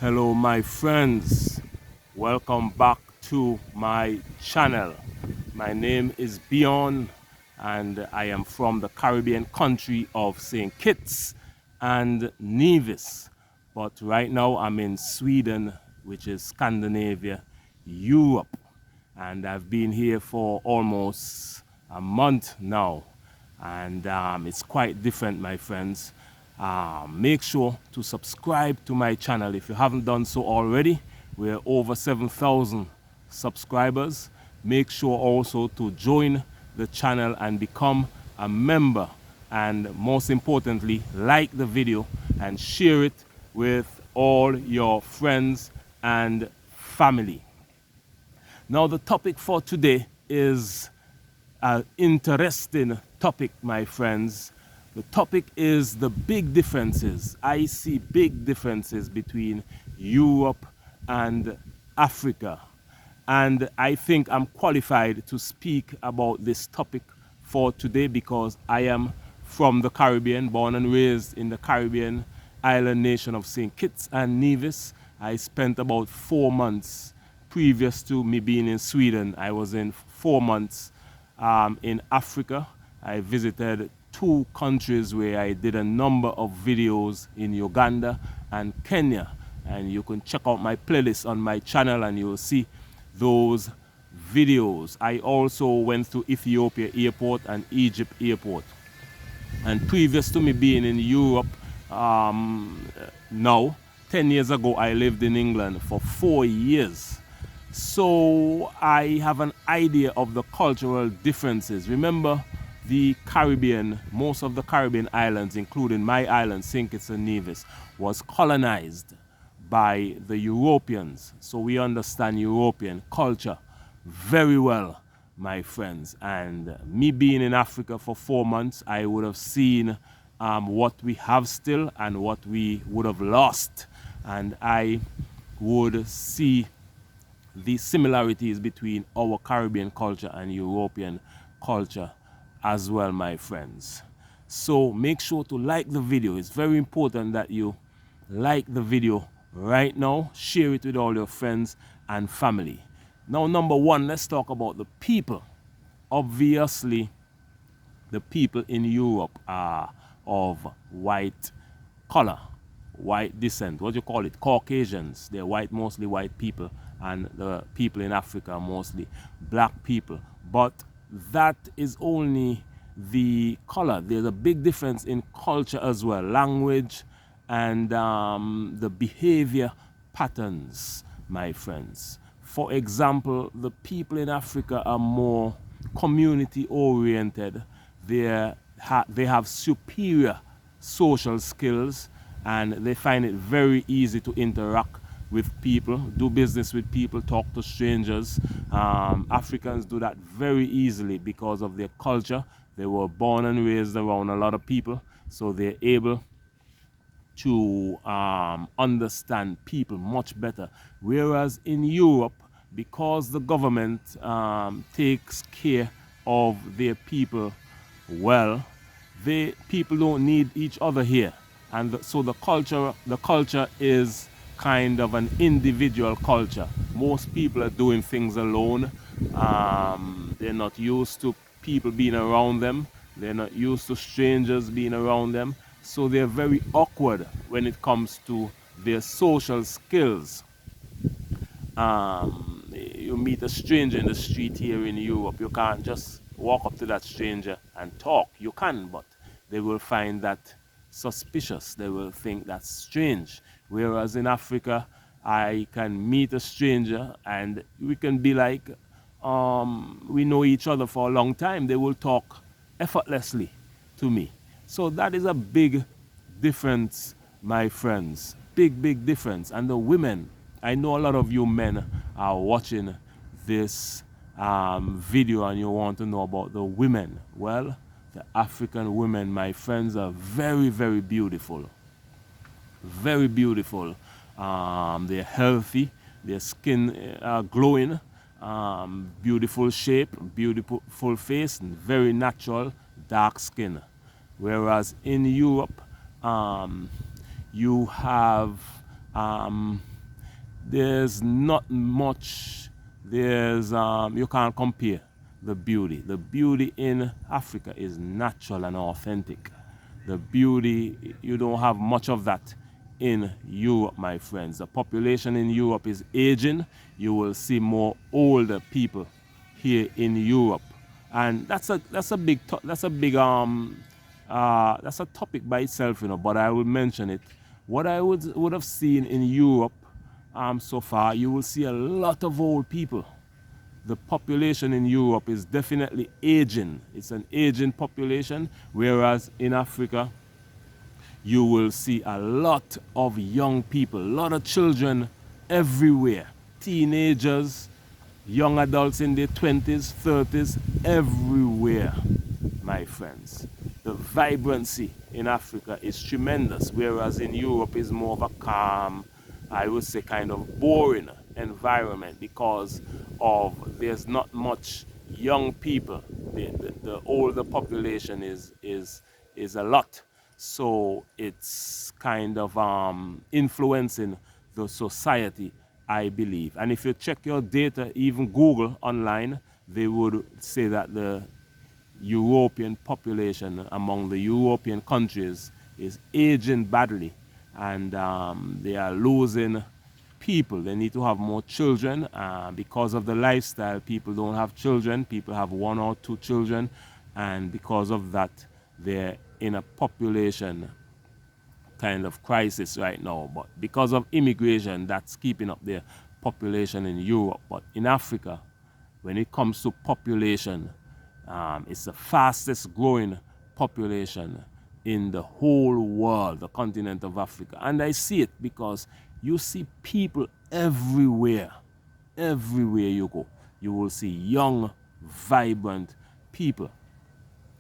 Hello my friends, welcome back to my channel. My name is Bjorn and I am from the Caribbean country of St. Kitts and Nevis. But right now I'm in Sweden, which is Scandinavia, Europe. And I've been here for almost a month now. And it's quite different, my friends. Make sure to subscribe to my channel if you haven't done so already. We're over 7,000 subscribers. Make sure also to join the channel and become a member, and most importantly, like the video and share it with all your friends and family. Now the topic for today is an interesting topic, my friends. The topic is the big differences. I see big differences between Europe and Africa. And I think I'm qualified to speak about this topic for today because I am from the Caribbean, born and raised in the Caribbean island nation of St. Kitts and Nevis. I spent about 4 months previous to me being in Sweden. I was in 4 months in Africa. I visited 2 countries where I did a number of videos in Uganda and Kenya. And you can check out my playlist on my channel and you'll see those videos. I also went to Ethiopia airport and Egypt airport. And previous to me being in Europe now, 10 years ago, I lived in England for 4 years. So I have an idea of the cultural differences. Remember, the Caribbean, most of the Caribbean islands, including my island, St. Kitts and Nevis, was colonized by the Europeans. So we understand European culture very well, my friends. And me being in Africa for 4 months, I would have seen what we have still and what we would have lost. And I would see the similarities between our Caribbean culture and European culture as well, my friends. So make sure to like the video. It's very important that you like the video right now. Share it with all your friends and family. Now, number one, let's talk about the people. Obviously, the people in Europe are of white color, white descent. What do you call it? Caucasians. They're white, mostly white people. And the people in Africa are mostly black people. But that is only the color. There's a big difference in culture as well, language and the behavior patterns, my friends. For example, the people in Africa are more community oriented. They have superior social skills and they find it very easy to interact with people, do business with people, talk to strangers. Africans do that very easily because of their culture. They were born and raised around a lot of people, so they're able to understand people much better. Whereas in Europe, because the government takes care of their people well, people don't need each other here. And so the culture is kind of an individual culture. Most people are doing things alone. They're not used to people being around them. They're not used to strangers being around them. So they're very awkward when it comes to their social skills. You meet a stranger in the street here in Europe, you can't just walk up to that stranger and talk. You can, but they will find that suspicious. They will think that's strange. Whereas in Africa, I can meet a stranger and we can be like, we know each other for a long time. They will talk effortlessly to me. So that is a big difference, my friends. Big, big difference. And the women, I know a lot of you men are watching this video and you want to know about the women. Well, the African women, my friends, are very, very beautiful. Very beautiful. They're healthy. Their skin glowing. Beautiful shape, beautiful face, and very natural dark skin. Whereas in Europe, you have there's not much, you can't compare the beauty. The beauty in Africa is natural and authentic. The beauty, you don't have much of that in Europe, my friends. The population in Europe is aging. You will see more older people here in Europe, and that's a topic by itself, but I will mention it. What I would have seen in Europe so far, you will see a lot of old people. The population in Europe is definitely aging. It's an aging population, whereas in Africa, you will see a lot of young people, a lot of children everywhere, teenagers, young adults in their 20s, 30s, everywhere, my friends. The vibrancy in Africa is tremendous, whereas in Europe is more of a calm, I would say kind of boring environment, because of there's not much young people. The older population is a lot. So it's kind of influencing the society, I believe. And if you check your data, even Google online, they would say that the European population among the European countries is aging badly, and they are losing people. They need to have more children. Because of the lifestyle, people don't have children. People have 1 or 2 children, and because of that, they're in a population kind of crisis right now. But because of immigration, that's keeping up their population in Europe. But in Africa, when it comes to population, it's the fastest growing population in the whole world, the continent of Africa. And I see it because you see people everywhere. Everywhere you go, you will see young, vibrant people.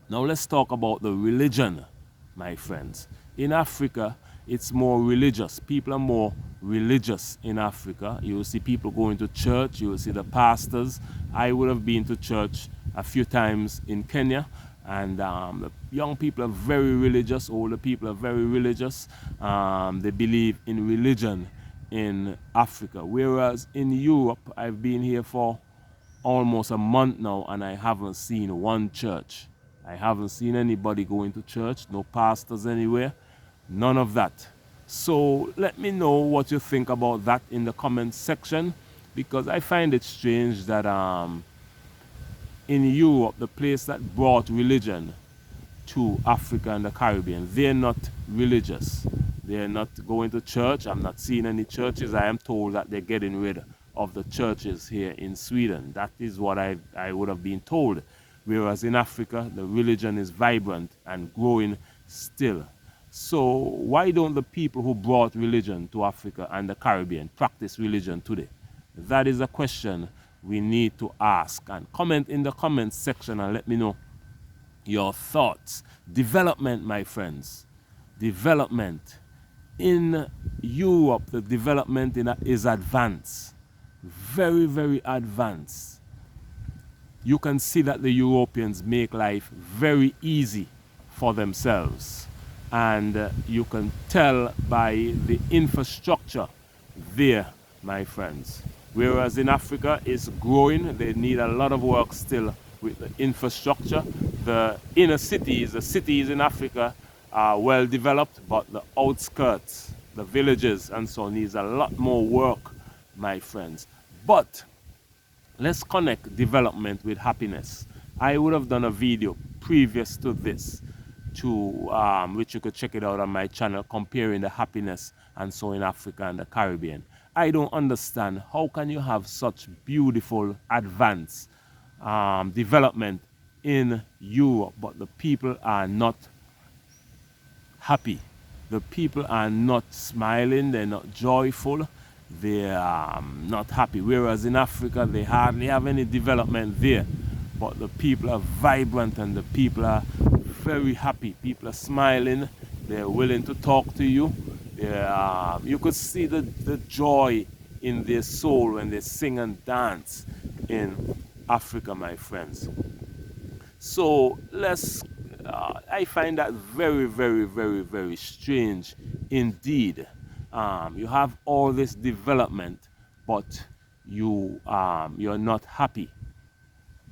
Now let's talk about the religion, my friends. In Africa, it's more religious. People are more religious in Africa. You will see people going to church. You will see the pastors. I would have been to church a few times in Kenya, and the young people are very religious. Older people are very religious. They believe in religion in Africa. Whereas in Europe, I've been here for almost a month now, and I haven't seen one church. I haven't seen anybody going to church, no pastors anywhere, none of that. So let me know what you think about that in the comment section, because I find it strange that in Europe, the place that brought religion to Africa and the Caribbean, they're not religious. They're not going to church. I'm not seeing any churches. I am told that they're getting rid of the churches here in Sweden. That is what I would have been told. Whereas in Africa, the religion is vibrant and growing still. So why don't the people who brought religion to Africa and the Caribbean practice religion today? That is a question we need to ask. And comment in the comments section and let me know your thoughts. Development, my friends. Development. In Europe, the development is advanced. Very, very advanced. You can see that the Europeans make life very easy for themselves. And you can tell by the infrastructure there, my friends. Whereas in Africa, it's growing. They need a lot of work still with the infrastructure. The inner cities, the cities in Africa are well developed, but the outskirts, the villages and so on, needs a lot more work, my friends. But let's connect development with happiness. I would have done a video previous to this, which you could check it out on my channel, comparing the happiness and so in Africa and the Caribbean. I don't understand how can you have such beautiful advanced development in Europe, but the people are not happy. The people are not smiling, they're not joyful, they're not happy. Whereas in Africa, they hardly have any development there. But the people are vibrant and the people are very happy. People are smiling, they're willing to talk to you. You could see the joy in their soul when they sing and dance in Africa, my friends. So I find that very, very, very, very strange indeed. You have all this development, but you're not happy.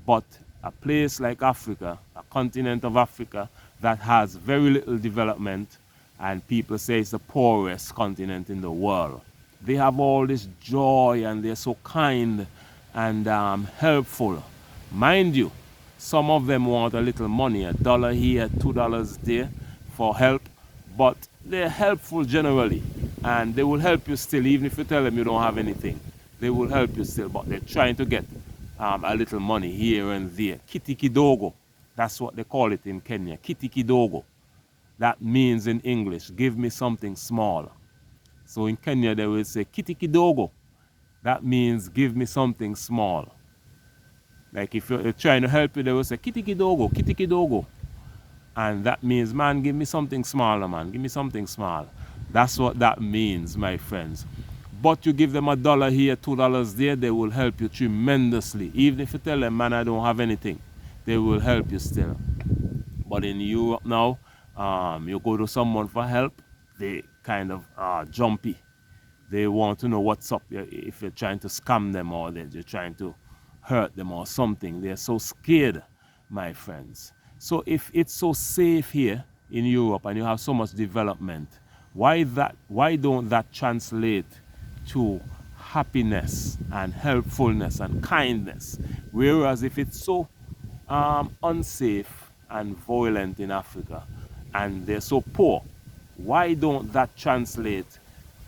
But a place like Africa, a continent of Africa that has very little development, and people say it's the poorest continent in the world, they have all this joy and they're so kind and helpful. Mind you, some of them want a little money, $1 here, $2 there for help, but they're helpful generally, and they will help you still, even if you tell them you don't have anything. They will help you still, but they're trying to get a little money here and there. Kiti kidogo, that's what they call it in Kenya. Kiti kidogo. That means in English, give me something small. So in Kenya they will say kiti kidogo. That means give me something small. Like if you're trying to help you, they will say kiti kidogo, kiti kidogo. And that means, man, give me something smaller, man. Give me something small. That's what that means, my friends. But you give them $1 here, $2 there, they will help you tremendously. Even if you tell them, man, I don't have anything, they will help you still. But in Europe now, you go to someone for help, they kind of jumpy. They want to know what's up. If you're trying to scam them or you're trying to hurt them or something, they're so scared, my friends. So if it's so safe here in Europe and you have so much development, why don't that translate to happiness and helpfulness and kindness? Whereas if it's so unsafe and violent in Africa and they're so poor, why don't that translate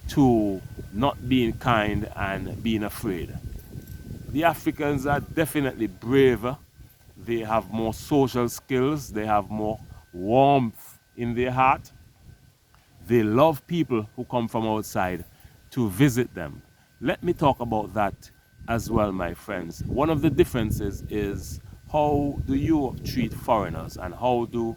to not being kind and being afraid? The Africans are definitely braver. They have more social skills. They have more warmth in their heart. They love people who come from outside to visit them. Let me talk about that as well, my friends. One of the differences is how do Europe treat foreigners and how do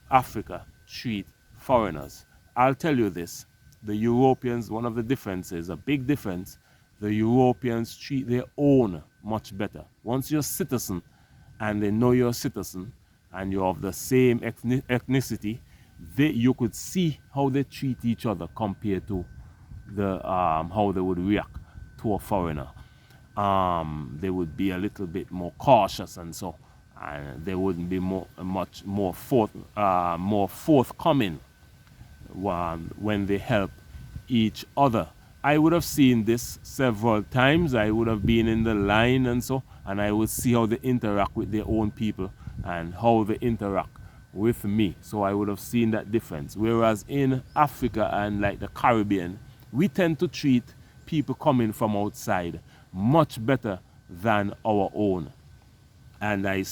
Africa treat foreigners. I'll tell you this. The Europeans, one of the differences, a big difference, the Europeans treat their own much better. Once you're a citizen, and they know you're a citizen and you're of the same ethnicity, you could see how they treat each other compared to how they would react to a foreigner. They would be a little bit more cautious and so, and they wouldn't be much more forthcoming when they help each other. I would have seen this several times. I would have been in the line and so, and I would see how they interact with their own people and how they interact with me. So I would have seen that difference. Whereas in Africa and like the Caribbean, we tend to treat people coming from outside much better than our own. And I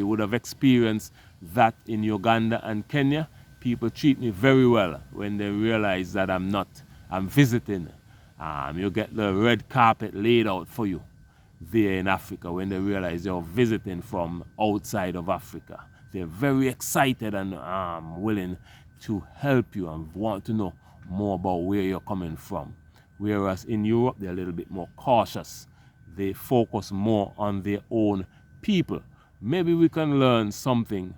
would have experienced that in Uganda and Kenya. People treat me very well when they realize that I'm visiting. You get the red carpet laid out for you there in Africa when they realize you're visiting from outside of Africa. They're very excited and willing to help you and want to know more about where you're coming from. Whereas in Europe, they're a little bit more cautious. They focus more on their own people. Maybe we can learn something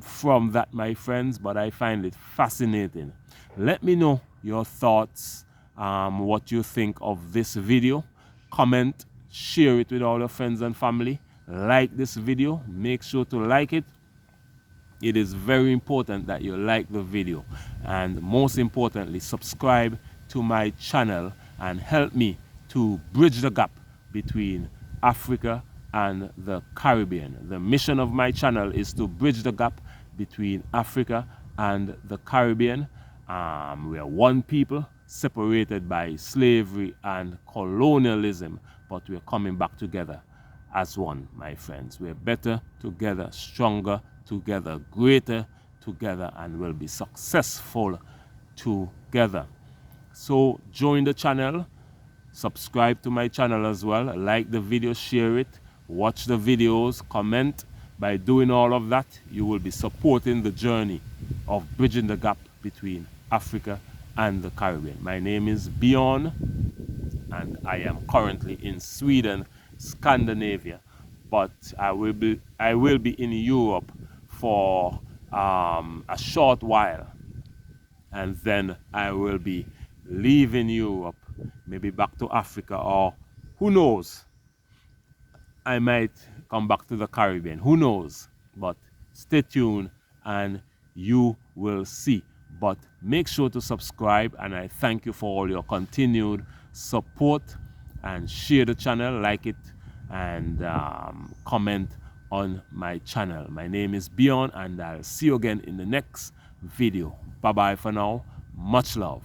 from that, my friends, but I find it fascinating. Let me know your thoughts, what you think of this video. Comment, share it with all your friends and family. Like this video, make sure to like it. It is very important that you like the video, and most importantly, subscribe to my channel and help me to bridge the gap between Africa and the Caribbean. The mission of my channel is to bridge the gap between Africa and the Caribbean. We are one people separated by slavery and colonialism, but we're coming back together as one, my friends. We're better together, stronger together, greater together, and we'll be successful together. So join the channel, subscribe to my channel as well, like the video, share it, watch the videos, comment. By doing all of that, you will be supporting the journey of bridging the gap between Africa and the Caribbean. My name is Bjorn, and I am currently in Sweden, Scandinavia, but I will be in Europe for a short while, and then I will be leaving Europe maybe back to Africa, or who knows, I might come back to the Caribbean. Who knows? But stay tuned and you will see. But make sure to subscribe, and I thank you for all your continued support, and share the channel, like it, and comment on my channel. My name is Bjorn, and I'll see you again in the next video. Bye bye for now. Much love.